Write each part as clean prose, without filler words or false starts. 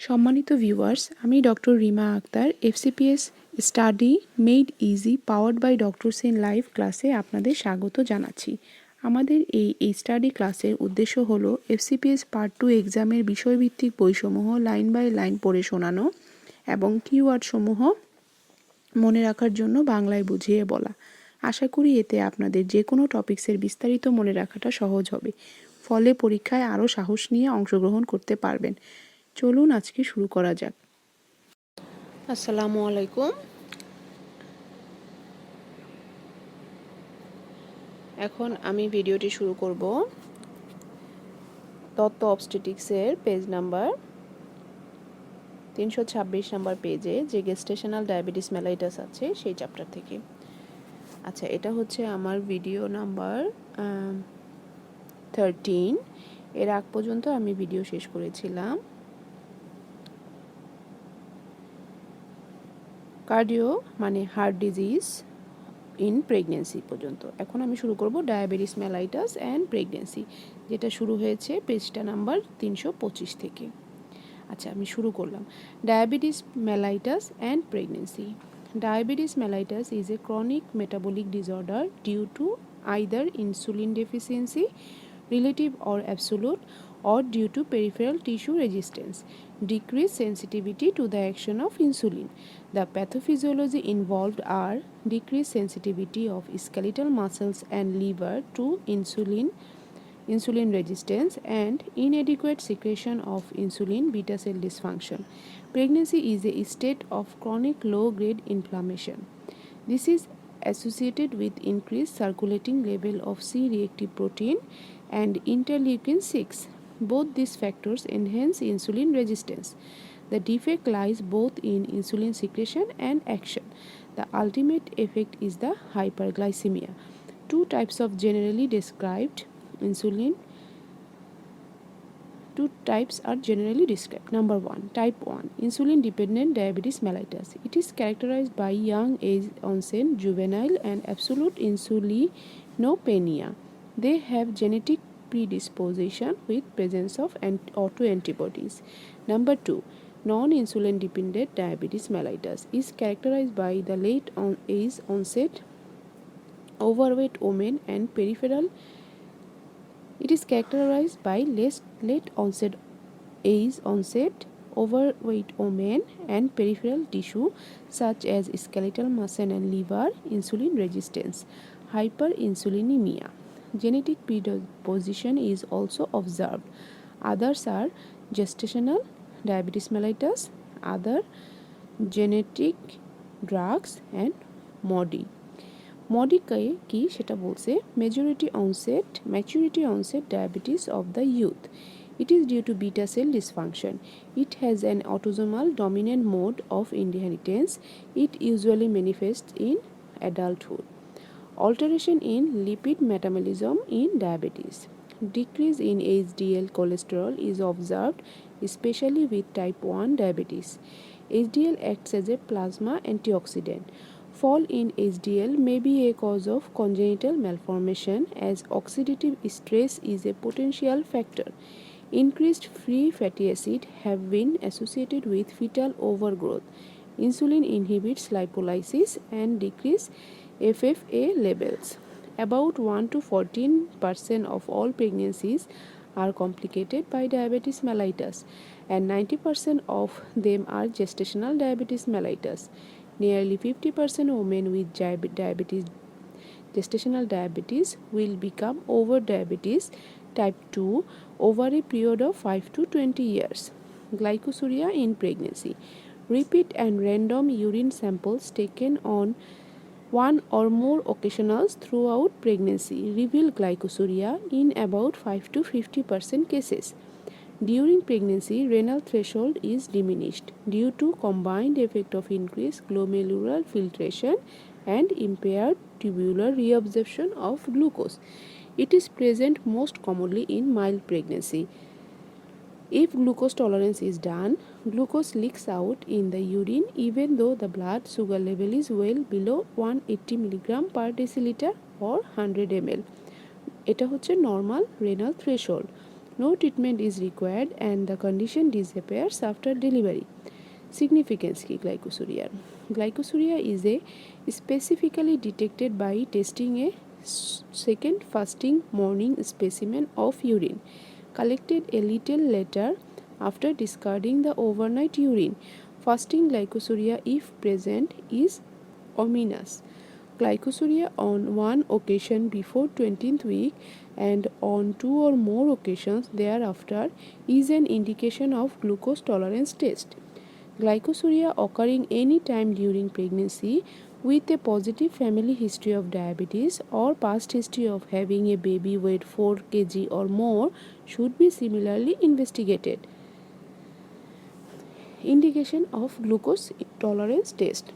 সম্মানিত ভিউয়ার্স, আমি doctor Rima Akter FCPS study made easy powered by doctor Sen live ক্লাসে আপনাদের স্বাগত জানাচ্ছি। আমাদের এই স্টাডি ক্লাসের উদ্দেশ্য হলো এফসিপিএস পার্ট 2 এক্সামের বিষয়ভিত্তিক বইসমূহ লাইন বাই লাইন পড়ে শোনানো এবং কিওয়ার্ডসমূহ মনে রাখার জন্য বাংলায় বুঝিয়ে বলা। আশা করি এতে আপনাদের যে কোনো টপিক্সের বিস্তারিত মনে রাখাটা সহজ হবে, ফলে পরীক্ষায় আরও সাহস নিয়ে অংশগ্রহণ করতে পারবেন। চলুন আজকে শুরু করা যাক। আসসালামু আলাইকুম। এখন আমি ভিডিওটি শুরু করব। তত্ত্ব অবস্টেটিক্সের পেজ নাম্বার 326 নাম্বার পেজে যে গেস্টেশনাল ডায়াবেটিস মেলাইটাস আছে সেই চ্যাপ্টার থেকে। আচ্ছা, এটা হচ্ছে আমার ভিডিও নাম্বার 13। এর আগ পর্যন্ত আমি ভিডিও শেষ করেছিলাম কার্ডিও মানে হার্ট ডিজিজ ইন প্রেগনেন্সি পর্যন্ত। এখন আমি শুরু করব ডায়াবেটিস মেলাইটাস অ্যান্ড প্রেগনেন্সি, যেটা শুরু হয়েছে পেজটা নাম্বার 325 থেকে। আচ্ছা, আমি শুরু করলাম। Diabetes mellitus and pregnancy. Diabetes mellitus is a chronic metabolic disorder due to either insulin deficiency, relative or absolute, or due to peripheral tissue resistance, decreased sensitivity to the action of insulin. The pathophysiology involved are decreased sensitivity of skeletal muscles and liver to insulin resistance, and inadequate secretion of insulin beta cell dysfunction. Pregnancy is a state of chronic low-grade inflammation. This is associated with increased circulating level of C-reactive protein and interleukin 6. Both these factors enhance insulin resistance. The defect lies both in insulin secretion and action. The ultimate effect is the hyperglycemia. Two types are generally described. Number 1, type 1, insulin dependent diabetes mellitus. It is characterized by young age onset juvenile and absolute insulinopenia. They have genetic predisposition with presence of autoantibodies. Number 2, non-insulin dependent diabetes mellitus is characterized by the late age onset overweight women and peripheral. It is characterized by late onset overweight women and peripheral tissue such as skeletal muscle and liver insulin resistance, hyperinsulinemia. Genetic predisposition is also observed. Others are gestational diabetes mellitus, other genetic drugs, and MODY. MODY কি সেটা বলছে maturity onset diabetes of the youth. It is due to beta cell dysfunction. It has an autosomal dominant mode of inheritance. It usually manifests in adulthood. Alteration in lipid metabolism in diabetes. Decrease in HDL cholesterol is observed, especially with type 1 diabetes. HDL acts as a plasma antioxidant. Fall in HDL may be a cause of congenital malformation, as oxidative stress is a potential factor. Increased free fatty acid have been associated with fetal overgrowth. Insulin inhibits lipolysis and decrease FFA levels. About 1 to 14% of all pregnancies are complicated by diabetes mellitus, and 90% of them are gestational diabetes mellitus. Nearly 50% women with gestational diabetes will become over diabetes type 2 over a period of 5 to 20 years. Glycosuria in pregnancy. Repeat and random urine samples taken on one or more occasions throughout pregnancy reveal glycosuria in about 5 to 50% cases. During pregnancy, renal threshold is diminished due to combined effect of increased glomerular filtration and impaired tubular reabsorption of glucose. It is present most commonly in mild pregnancy. If glucose tolerance is done, glucose leaks out in the urine even though the blood sugar level is well below 180 mg per deciliter or 100 ml. এটা হচ্ছে normal renal threshold. No treatment is required and the condition disappears after delivery. Significance ki glycosuria. Glycosuria is a specifically detected by testing a second fasting morning specimen of urine collected a little later after discarding the overnight urine. Fasting glycosuria, if present, is ominous. Glycosuria on one occasion before 20th week and on two or more occasions thereafter is an indication of glucose tolerance test. Glycosuria occurring any time during pregnancy with a positive family history of diabetes or past history of having a baby weight 4 kg or more should be similarly investigated. Indication of glucose tolerance test.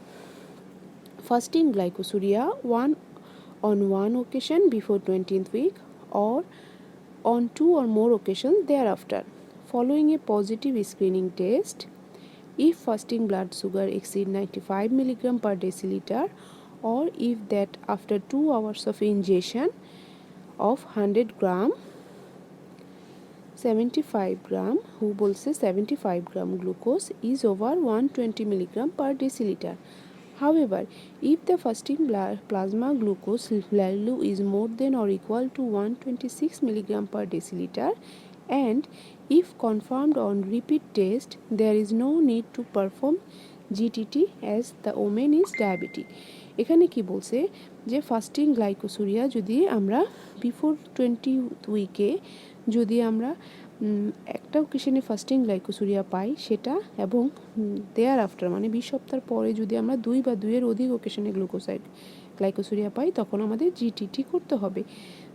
Fasting glycosuria on one occasion before 20th week or on two or more occasions thereafter. Following a positive screening test, if fasting blood sugar exceed 95 mg per deciliter or if that after 2 hours of ingestion of 100 gram 75 gram who বলছে 75 gram glucose is over 120 mg per deciliter. However, if the fasting plasma glucose value is more than or equal to 126 mg per deciliter and if confirmed on repeat test, there is no need to perform GTT as the woman is diabetic. এখানে কি বলছে যে fasting glycosuria যদি আমরা before 20th উইকে যদি আমরা একটা ওকেশনে ফাস্টিং গ্লাইকোসুরিয়া পাই সেটা এবং দেয়ার আফটার মানে 20 সপ্তাহ পরে যদি আমরা 2 বা 2 এর অধিক ওকেশনে গ্লাইকোসুরিয়া পাই তখন আমাদের জিটিটি করতে হবে।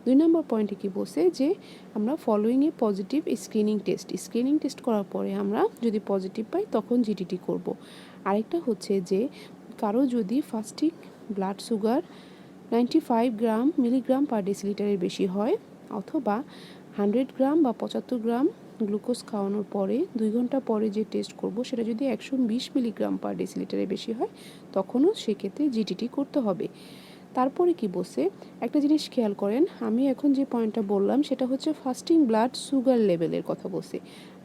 2 নম্বর পয়েন্টে কি বলছে যে আমরা ফলোইং এ পজিটিভ স্ক্রিনিং টেস্ট করার পরে আমরা যদি পজিটিভ পাই তখন জিটিটি করব। আরেকটা হচ্ছে যে কারো যদি fasting blood sugar 95 milligram per ডেসিলিটারের বেশি হয় অথবা 100 গ্রাম বা 75 গ্রাম গ্লুকোজ খাওয়ানোর পরে 2 ঘন্টা পরে যে টেস্ট করব সেটা যদি 120 মিলিগ্রাম পার ডেসিলিটারের বেশি হয় তখনও সেক্ষেত্রে জিটিটি করতে হবে। তারপরে কি বলছে একটা জিনিস খেয়াল করেন, আমি এখন যে পয়েন্টটা বললাম সেটা হচ্ছে ফাস্টিং ব্লাড সুগার লেভেলের কথা বলছে,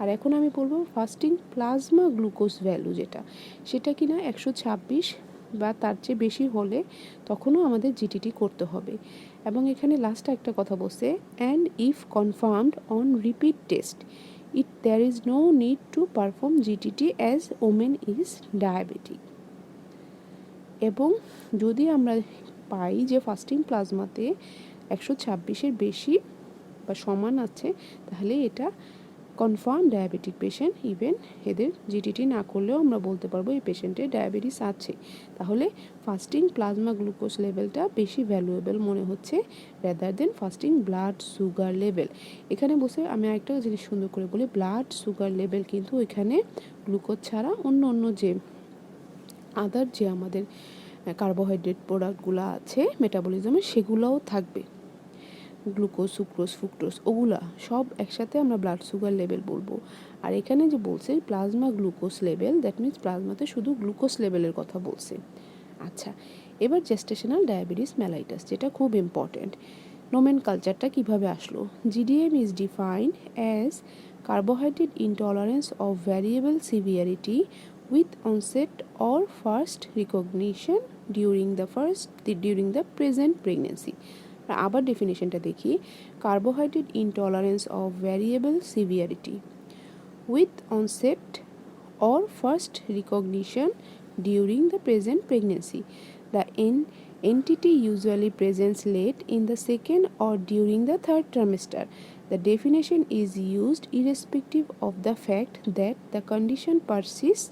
আর এখন আমি বলবো ফাস্টিং প্লাজমা গ্লুকোজ ভ্যালু যেটা সেটা কিনা 126 বা তার চেয়ে বেশি হলে তখনও আমাদের জিটিটি করতে হবে। এবং এখানে লাস্ট একটা কথা বলছে and if confirmed on repeat test there is no need to perform GTT as women is diabetic। এবং যদি আমরা পাই যে ফাস্টিং প্লাজমাতে 126-এর বেশি বা সমান আছে তাহলে এটা কনফার্ম ডায়াবেটিক পেশেন্ট, ইভেন এদের জিটিটি না করলেও আমরা বলতে পারবো এই পেশেন্টের ডায়াবেটিস আছে। তাহলে ফাস্টিং প্লাজমা গ্লুকোজ লেভেলটা বেশি ভ্যালুয়েবল মনে হচ্ছে rather than fasting blood sugar level. এখানে বসে আমি আরেকটা জিনিস সুন্দর করে বলি, ব্লাড সুগার লেভেল কিন্তু এখানে গ্লুকোজ ছাড়া অন্য যে আদার যে আমাদের কার্বোহাইড্রেট প্রোডাক্টগুলো আছে মেটাবলিজমে সেগুলোও থাকবে, গ্লুকোজ সুক্রোজ ফ্রুক্টোজ ওগুলা সব একসাথে আমরা ব্লাড সুগার লেভেল বলবো। আর এখানে যে বলছে plasma glucose level that means প্লাজমাতে শুধু গ্লুকোজ লেভেলের কথা বলছে। আচ্ছা, এবার জেস্টেশনাল ডায়াবেটিস মেলাইটাস যেটা খুব ইম্পর্ট্যান্ট, নোমেনকালচারটা কিভাবে আসলো। GDM is defined as carbohydrate intolerance of variable severity with onset or first recognition during the present pregnancy। আবার ডেফিনেশনটা দেখি, carbohydrate intolerance of variable severity with onset or first recognition during the present pregnancy. The entity usually presents late in the second or during the third trimester. The definition is used irrespective of the fact that the condition persists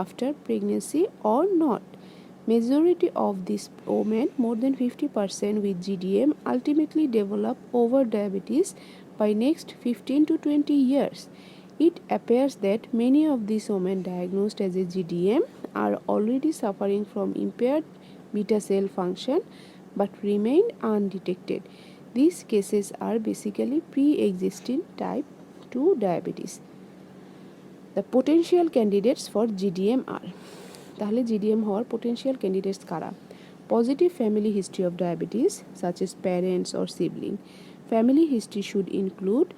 after pregnancy or not. Majority of these women, more than 50% with GDM, ultimately develop over diabetes by next 15 to 20 years. It appears that many of these women diagnosed as a GDM are already suffering from impaired beta cell function but remain undetected. These cases are basically pre-existing type 2 diabetes. The potential candidates for GDM are, তাহলে GDM হওয়ার potential candidates কারা? Positive family history of diabetes such as parents or sibling. Family history should include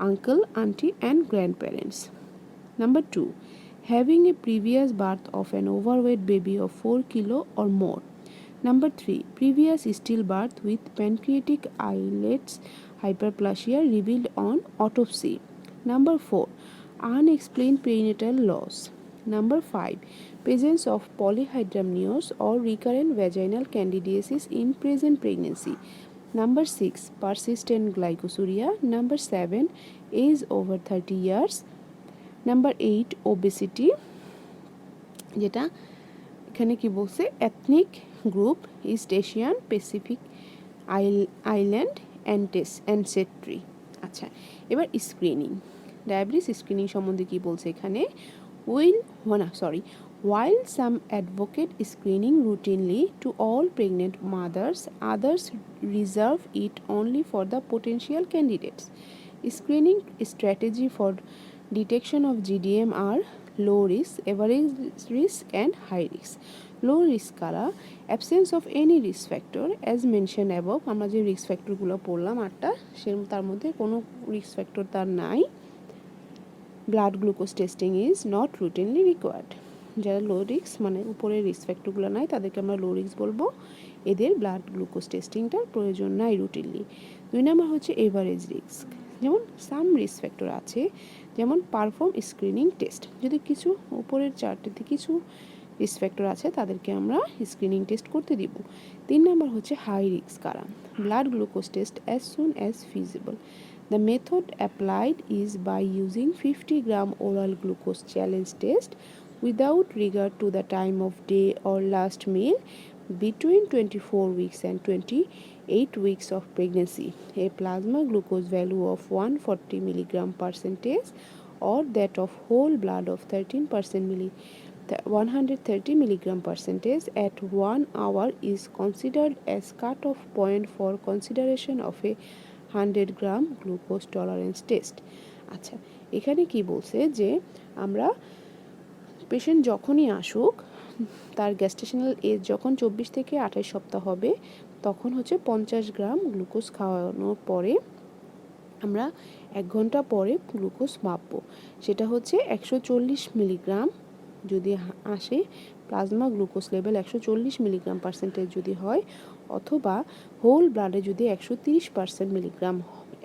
uncle, auntie and grandparents. Number 2, having a previous birth of an overweight baby of 4 kilo or more. Number 3, previous stillbirth with pancreatic islets hyperplasia revealed on autopsy. Number 4, unexplained prenatal loss. Number 5, presence of polyhydramnios or recurrent vaginal candidiasis in present pregnancy. Number 6, persistent glycosuria. Number 7, age over 30 years. Number 8, obesity, যেটা এখানে কি বলছে, ethnic group East Asian Pacific island ancestry. আচ্ছা, এবার screening, diabetes screening সম্বন্ধে কি বলছে এখানে, while some advocate screening routinely to all pregnant mothers, others reserve it only for the potential candidates. Screening strategy for detection of GDM are low risk, average risk and high risk. Low risk কারা, absence of any risk factor as mentioned above, আমরা যে risk ফ্যাক্টরগুলো পড়লাম 8টা, তার মধ্যে কোনো risk factor তার নাই। Blood glucose testing is not routinely required, যারা লো রিস্ক মানে উপরে রিস্ক ফ্যাক্টরগুলো নাই তাদেরকে আমরা লো রিস্ক বলবো, এদের ব্লাড গ্লুকোজ টেস্টিংটার প্রয়োজন নাই রুটিনলি। 2 নম্বর হচ্ছে এভারেজ রিস্ক, যেমন সাম রিস্ক ফ্যাক্টর আছে, যেমন পারফর্ম স্ক্রিনিং টেস্ট, যদি কিছু উপরের চারটিতে কিছু রিস্ক ফ্যাক্টর আছে তাদেরকে আমরা স্ক্রিনিং টেস্ট করতে দিব। 3 নম্বর হচ্ছে হাই রিস্ক কারা, blood glucose test as soon as feasible. The method applied is by using 50 gram oral glucose challenge test without regard to the time of day or last meal between 24 weeks and 28 weeks of pregnancy. A plasma glucose value of 140 milligram percentage or that of whole blood of 130 milligram percentage at 1 hour is considered as cutoff point for consideration of a 100 gram glucose tolerance test. আচ্ছা, এখানে কি বলছে যে আমরা patient যখনই আসুক, তার গ্যাস্টেশনাল age যখন 24 থেকে 28 সপ্তাহ হবে, তখন হচ্ছে 50 গ্রাম গ্লুকোজ খাওয়ানোর পরে আমরা 1 ঘন্টা পরে গ্লুকোজ মাপবো, সেটা হচ্ছে 140 মিলিগ্রাম যদি আসে, plasma glucose level 140 milligram percentage যদি হয়, অথবা হোল ব্লাডে যদি 130% মিলিগ্রাম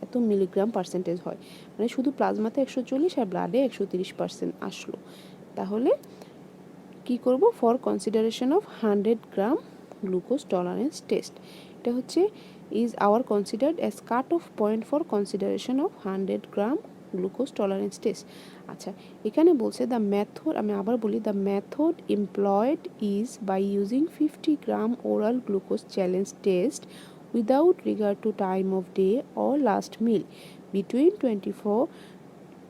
এত মিলিগ্রাম পার্সেন্টেজ হয়, মানে শুধু প্লাজমাতে 140 আর ব্লাডে 130% আসলো, তাহলে কি করব, for consideration of 100 gram glucose tolerance test. এটা হচ্ছে is hour considered as cut off point for consideration of 100 gram glucose tolerance test. আচ্ছা, এখানে বলছে দ্য মেথড, আমি আবার বলি, the method employed is by using 50 gram oral glucose challenge test without regard to time of day or last meal between 24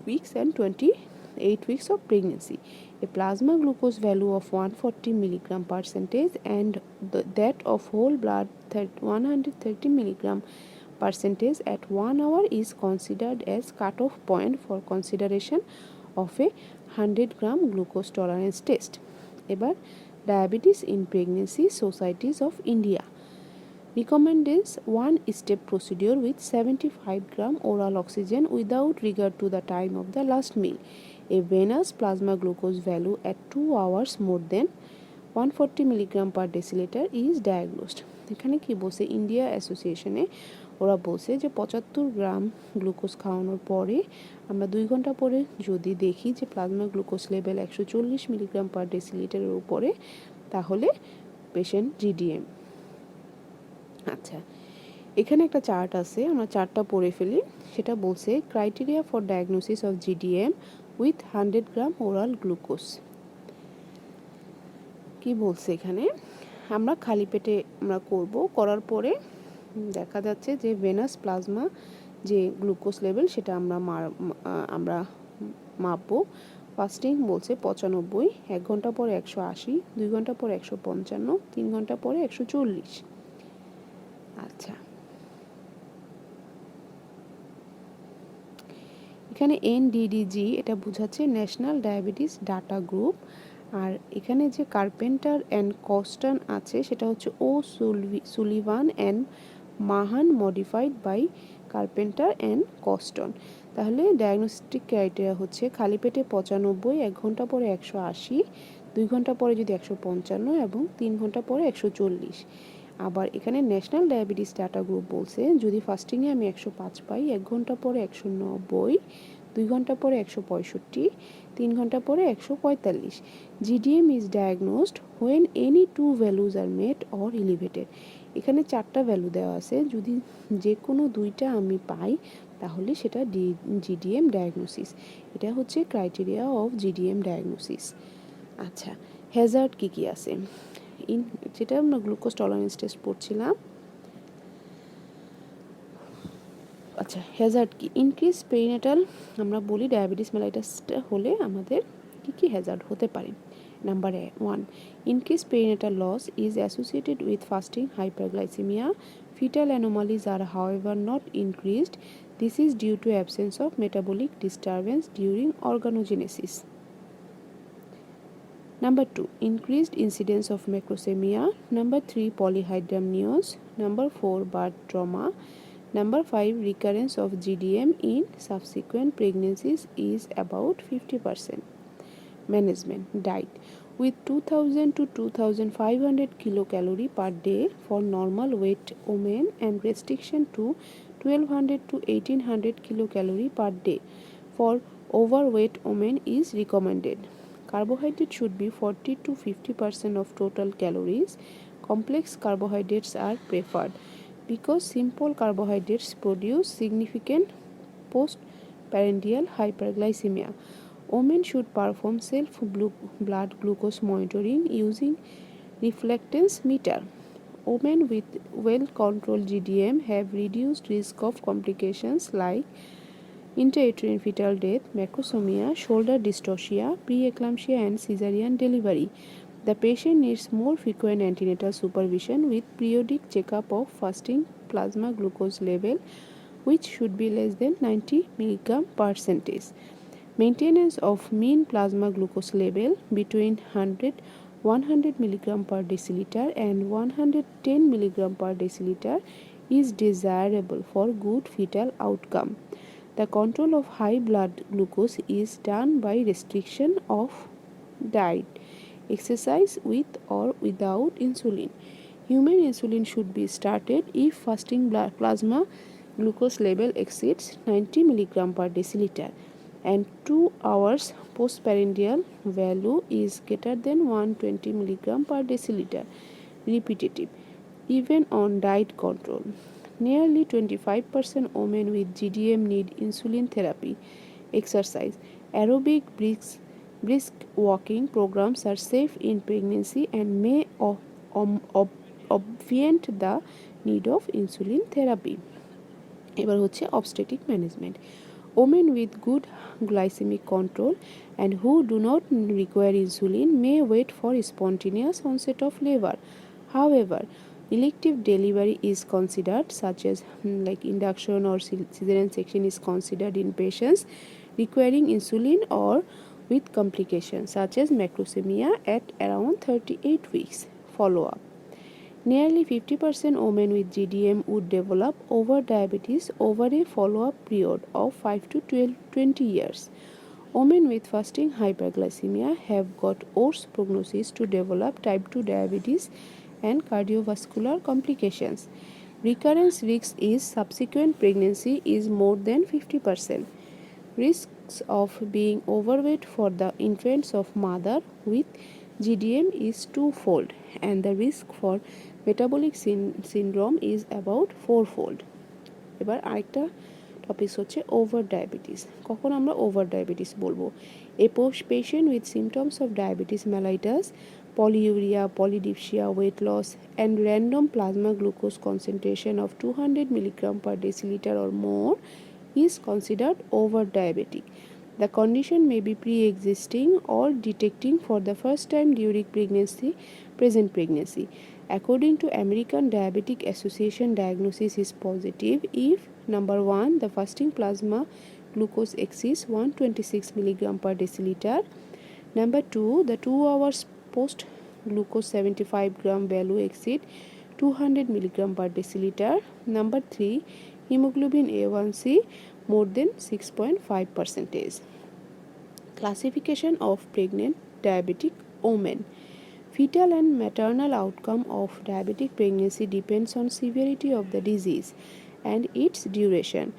weeks and 28 weeks of pregnancy. A plasma glucose value of 140 milligram percentage and that of whole blood 130 milligram percentage at 1 hour is considered as cutoff point for consideration of a 100 gram glucose tolerance test. এবার diabetes in pregnancy societies of India recommends one step procedure with 75 gram oral oxygen without regard to the time of the last meal. A venous plasma glucose value at 2 hours more than 140 milligram per deciliter is diagnosed. এখানে কি বলছে, India অ্যাসোসিয়েশনে ওরা বলছে যে 75 গ্রাম glucose খাওয়ানোর পরে আমরা 2 ঘন্টা পরে যদি দেখি যে plasma glucose level 140 milligram per ডেসিলিটারের উপরে, তাহলে পেশেন্ট জিডিএম। আচ্ছা, এখানে একটা চার্ট আছে, আমরা চার্টটা পড়ে ফেলি। সেটা বলছে criteria for diagnosis of GDM with 100 gram oral glucose. কি বলছে এখানে, আমরা খালি পেটে আমরা করার পরে দেখা যাচ্ছে যে ভেনাস প্লাজমা যে গ্লুকোজ লেভেল সেটা আমরা মাপবো। ফাস্টিং বলছে 95, 1 ঘন্টা পরে 180, 2 ঘন্টা পরে 155, 3 ঘন্টা পরে 140। আচ্ছা, এখানে এনডিডিজি এটা বোঝাচ্ছে ন্যাশনাল ডায়াবেটিস ডাটা গ্রুপ, আর এখানে যে কার্পেন্টার অ্যান্ড কস্টন আছে সেটা হচ্ছে O'Sullivan and Mahan modified by Carpenter and Coustan. তাহলে ডায়াগনস্টিক ক্রাইটেরিয়া হচ্ছে খালি পেটে 95, 1 ঘন্টা পরে 180, 2 ঘন্টা পরে যদি 155 এবং 3 ঘন্টা পরে 140। আবার এখানে ন্যাশনাল ডায়াবেটিস ডাটা গ্রুপ বলছে যদি ফাস্টিংয়ে আমি 105 পাই, 1 ঘন্টা পরে 190, 2 ঘন্টা পরে 165, 3 ঘন্টা পরে 145। GDM is diagnosed when any two values are met or elevated। এখানে 4টা ভ্যালু দেওয়া আছে, যদি যে কোনো 2টা আমি পাই তাহলে সেটা GDM ডায়াগনোসিস। এটা হচ্ছে ক্রাইটেরিয়া অফ GDM ডায়াগনোসিস। আচ্ছা, হ্যাজার্ড কি আছে যেটা আমরা গ্লুকোজ টলারেন্স টেস্ট পড়ছিলাম। আচ্ছা, হ্যাজার্ড কি? ইনক্রিজ পেরিনেটাল, আমরা বলি ডায়াবেটিস মেলাইটাসটা হলে আমাদের কি হ্যাজার্ড হতে পারে। Number 1, increased perinatal loss is associated with fasting hyperglycemia. Fetal anomalies are however not increased. This is due to absence of metabolic disturbance during organogenesis. Number 2, increased incidence of macrosomia. Number 3, polyhydramnios. Number 4, birth trauma. Number 5, recurrence of GDM in subsequent pregnancies is about 50%. Management. Diet. With 2000 to 2500 kilocalorie per day for normal weight women and restriction to 1200 to 1800 kilocalorie per day for overweight women is recommended. Carbohydrate should be 40 to 50% of total calories. Complex carbohydrates are preferred because simple carbohydrates produce significant postprandial hyperglycemia. Women should perform self-blood glucose monitoring using reflectance meter. Women with well-controlled GDM have reduced risk of complications like intrauterine fetal death, macrosomia, shoulder dystocia, preeclampsia and cesarean delivery. The patient needs more frequent antenatal supervision with periodic checkup of fasting plasma glucose level, which should be less than 90 mg/%. Maintenance of mean plasma glucose level between 100 mg per deciliter and 110 mg per deciliter is desirable for good fetal outcome. The control of high blood glucose is done by restriction of diet, exercise with or without insulin. Human insulin should be started if fasting plasma glucose level exceeds 90 mg per deciliter and 2 hours postprandial value is greater than 120 mg per deciliter. Repetitive, even on diet control. Nearly 25% women with GDM need insulin therapy. Exercise. Aerobic brisk walking programs are safe in pregnancy and may obviate the need of insulin therapy. এবার হচ্ছে obstetric management. Women with good glycemic control and who do not require insulin may wait for spontaneous onset of labor. However, elective delivery is considered, such as like induction or cesarean section is considered in patients requiring insulin or with complications such as macrosomia at around 38 weeks. Follow-up. Nearly 50% women with GDM would develop over diabetes over a follow-up period of 5 to 20 years. Women with fasting hyperglycemia have got worse prognosis to develop type 2 diabetes and cardiovascular complications. Recurrence risk is subsequent pregnancy is more than 50%. Risks of being overweight for the infants of mother with GDM is twofold and the risk for metabolic syndrome is about fourfold. এবার আরেকটা topic হচ্ছে over diabetes. কখন আমরা over diabetes বলবো? A patient with symptoms of diabetes mellitus, polyuria, polydipsia, weight loss and random plasma glucose concentration of 200 mg per deciliter or more is considered over diabetic. The condition may be pre-existing or detecting for the first time during present pregnancy. According to American Diabetic Association, diagnosis is positive if number 1, the fasting plasma glucose exceeds 126 mg per deciliter. Number 2, the 2 hours post glucose 75 gram value exceed 200 mg per deciliter. Number 3, hemoglobin A1C more than 6.5%. Classification of pregnant diabetic women. Fetal and maternal outcome of diabetic pregnancy depends on severity of the disease and its duration.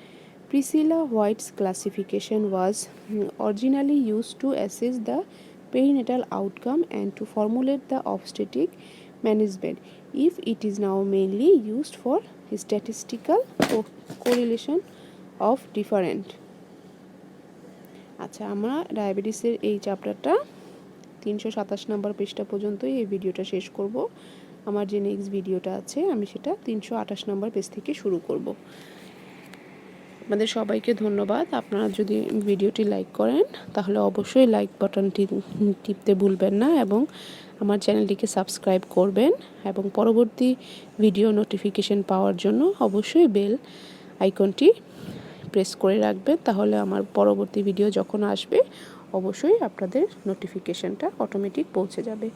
Priscilla White's classification was originally used to assess the perinatal outcome and to formulate the obstetric management. If it is now mainly used for statistical correlation of different. আচ্ছা, আমরা ডায়াবেটিসের এই চ্যাপ্টারটা 327 নম্বর পৃষ্ঠা পর্যন্তই এই ভিডিওটা শেষ করব। আমার যে নেক্সট ভিডিওটা আছে আমি সেটা 328 নম্বর পেজ থেকে শুরু করব। আপনাদের সবাইকে ধন্যবাদ। আপনারা যদি ভিডিওটি লাইক করেন তাহলে অবশ্যই লাইক বাটনটি টিপতে ভুলবেন না এবং আমার চ্যানেলটিকে সাবস্ক্রাইব করবেন এবং পরবর্তী ভিডিও নোটিফিকেশন পাওয়ার জন্য অবশ্যই বেল আইকনটি প্রেস করে রাখবেন, তাহলে আমার পরবর্তী ভিডিও যখন আসবে অবশ্যই আপনাদের নোটিফিকেশনটা অটোমেটিক পৌঁছে যাবে।